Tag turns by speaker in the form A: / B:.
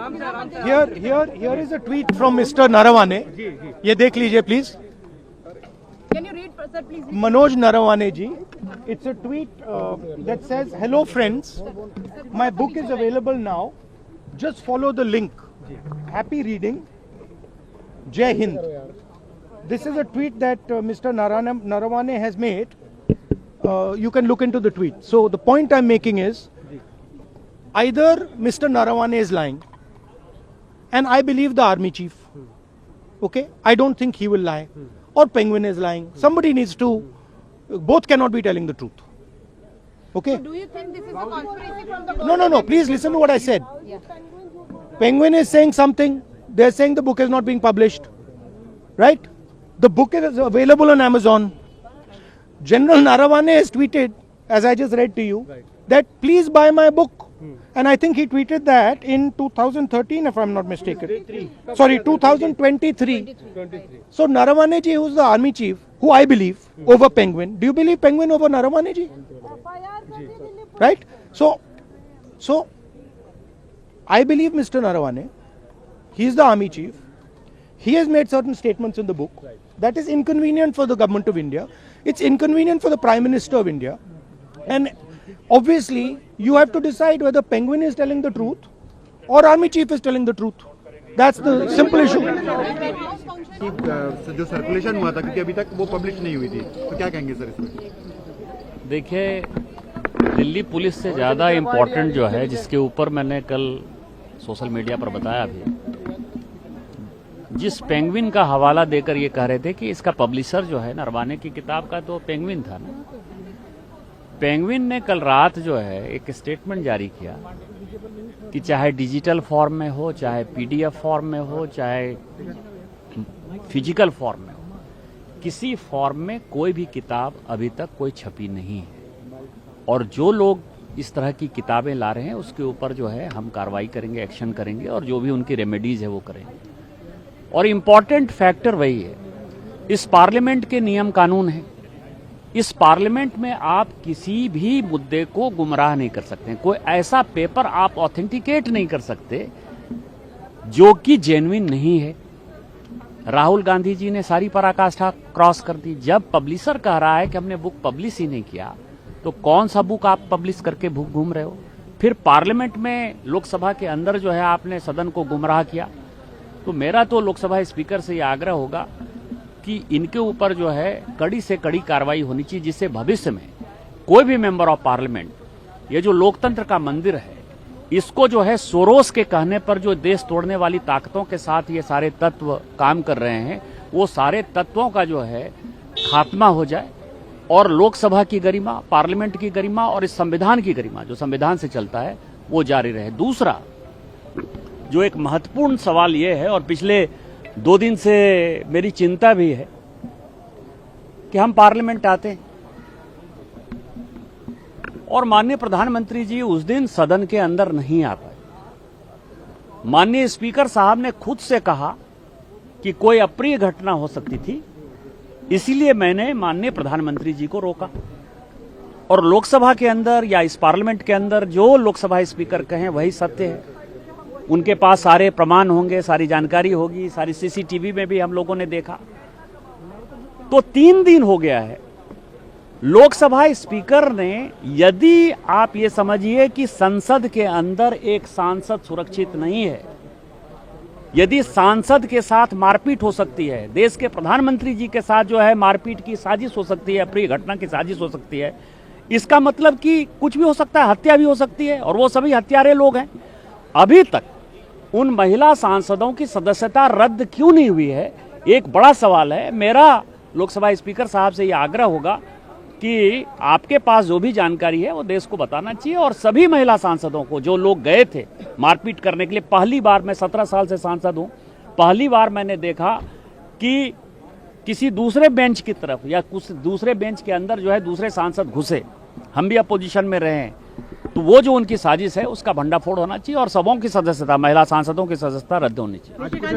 A: Here is a tweet from Mr. Narawane. ये देख लीजिए please.
B: Can you read, sir, please?
A: Manoj Narawane ji. It's a tweet that says, "Hello friends, my book is available now. Just follow the link. Happy reading. Jai Hind." This is a tweet that Mr. Narawane has made. You can look into the tweet. So the point I'm making is, either Mr. Narawane is lying, and I believe the army chief. Okay, I don't think he will lie, or Penguin is lying. Somebody needs to. Both cannot be telling the truth. Okay.
B: So do you think this is a conspiracy from the government?
A: No. Please listen to what I said.
B: Yeah.
A: Penguin is saying something. They're saying the book is not being published. Right? The book is available on Amazon. General Narawane has tweeted, as I just read to you, that please buy my book. And I think he tweeted that in 2013, if I'm not mistaken. Sorry, 2023. So Narawane ji, who's the army chief, who I believe over Penguin. Do you believe Penguin over Narawane ji? Right? So I believe Mr. Narawane. He is the army chief. He has made certain statements in the book that is inconvenient for the government of India. It's inconvenient for the Prime Minister of India. And obviously, you have to decide whether Penguin is telling the truth or army chief is telling the truth. That's the simple issue.
C: जो circulation हुआ था क्योंकि अभी तक वो publish नहीं हुई थी, तो क्या कहेंगे सर इसमें?
D: देखिए, दिल्ली पुलिस से ज़्यादा इम्पोर्टेंट जो है, जिसके ऊपर मैंने कल सोशल मीडिया पर बताया भी, जिस पेंगुइन का हवाला देकर ये कह रहे थे कि इसका पब्लिशर जो है नरवाने की किताब का, तो पेंगुइन था ना। पेंगुइन ने कल रात जो है एक स्टेटमेंट जारी किया कि चाहे डिजिटल फॉर्म में हो, चाहे पीडीएफ फॉर्म में हो, चाहे फिजिकल फॉर्म में हो, किसी फॉर्म में कोई भी किताब अभी तक कोई छपी नहीं है। और जो लोग इस तरह की किताबें ला रहे हैं उसके ऊपर जो है हम कार्रवाई करेंगे, एक्शन करेंगे, और जो भी उनकी रेमेडीज है वो करेंगे। और इम्पॉर्टेंट फैक्टर वही है, इस पार्लियामेंट के नियम कानून है। इस पार्लियामेंट में आप किसी भी मुद्दे को गुमराह नहीं कर सकते। कोई ऐसा पेपर आप ऑथेंटिकेट नहीं कर सकते जो कि जेन्युइन नहीं है। राहुल गांधी जी ने सारी पराकाष्ठा क्रॉस कर दी। जब पब्लिशर कह रहा है कि हमने बुक पब्लिश ही नहीं किया, तो कौन सा बुक आप पब्लिश करके घूम रहे हो? फिर पार्लियामेंट में, लोकसभा के अंदर जो है आपने सदन को गुमराह किया। तो मेरा तो लोकसभा स्पीकर से यह आग्रह होगा कि इनके ऊपर जो है कड़ी से कड़ी कार्रवाई होनी चाहिए, जिससे भविष्य में कोई भी मेंबर ऑफ पार्लियामेंट, ये जो लोकतंत्र का मंदिर है, इसको जो है सोरोस के कहने पर जो देश तोड़ने वाली ताकतों के साथ ये सारे तत्व काम कर रहे हैं, वो सारे तत्वों का जो है खात्मा हो जाए और लोकसभा की गरिमा, पार्लियामेंट की गरिमा और इस संविधान की गरिमा, जो संविधान से चलता है, वो जारी रहे। दूसरा जो एक महत्वपूर्ण सवाल ये है, और पिछले 2 दिन से मेरी चिंता भी है, कि हम पार्लियामेंट आते हैं और माननीय प्रधानमंत्री जी उस दिन सदन के अंदर नहीं आ पाए। माननीय स्पीकर साहब ने खुद से कहा कि कोई अप्रिय घटना हो सकती थी, इसीलिए मैंने माननीय प्रधानमंत्री जी को रोका। और लोकसभा के अंदर या इस पार्लियामेंट के अंदर जो लोकसभा स्पीकर कहें वही सत्य है। उनके पास सारे प्रमाण होंगे, सारी जानकारी होगी, सारी सीसीटीवी में भी हम लोगों ने देखा। तो 3 दिन हो गया है, लोकसभा स्पीकर ने, यदि आप ये समझिए कि संसद के अंदर एक सांसद सुरक्षित नहीं है, यदि सांसद के साथ मारपीट हो सकती है, देश के प्रधानमंत्री जी के साथ जो है मारपीट की साजिश हो सकती है, अप्रिय घटना की साजिश हो सकती है, इसका मतलब कि कुछ भी हो सकता है, हत्या भी हो सकती है, और वो सभी हत्यारे लोग हैं। अभी तक उन महिला सांसदों की सदस्यता रद्द क्यों नहीं हुई है, एक बड़ा सवाल है। मेरा लोकसभा स्पीकर साहब से यह आग्रह होगा कि आपके पास जो भी जानकारी है वो देश को बताना चाहिए, और सभी महिला सांसदों को, जो लोग गए थे मारपीट करने के लिए, पहली बार, मैं 17 साल से सांसद हूं, पहली बार मैंने देखा कि किसी दूसरे बेंच की तरफ या कुछ दूसरे बेंच के अंदर जो है दूसरे सांसद घुसे, हम भी अपोजिशन में रहे हैं, तो वो जो उनकी साजिश है उसका भंडाफोड़ होना चाहिए और सबों की सदस्यता, महिला सांसदों की सदस्यता रद्द होनी चाहिए।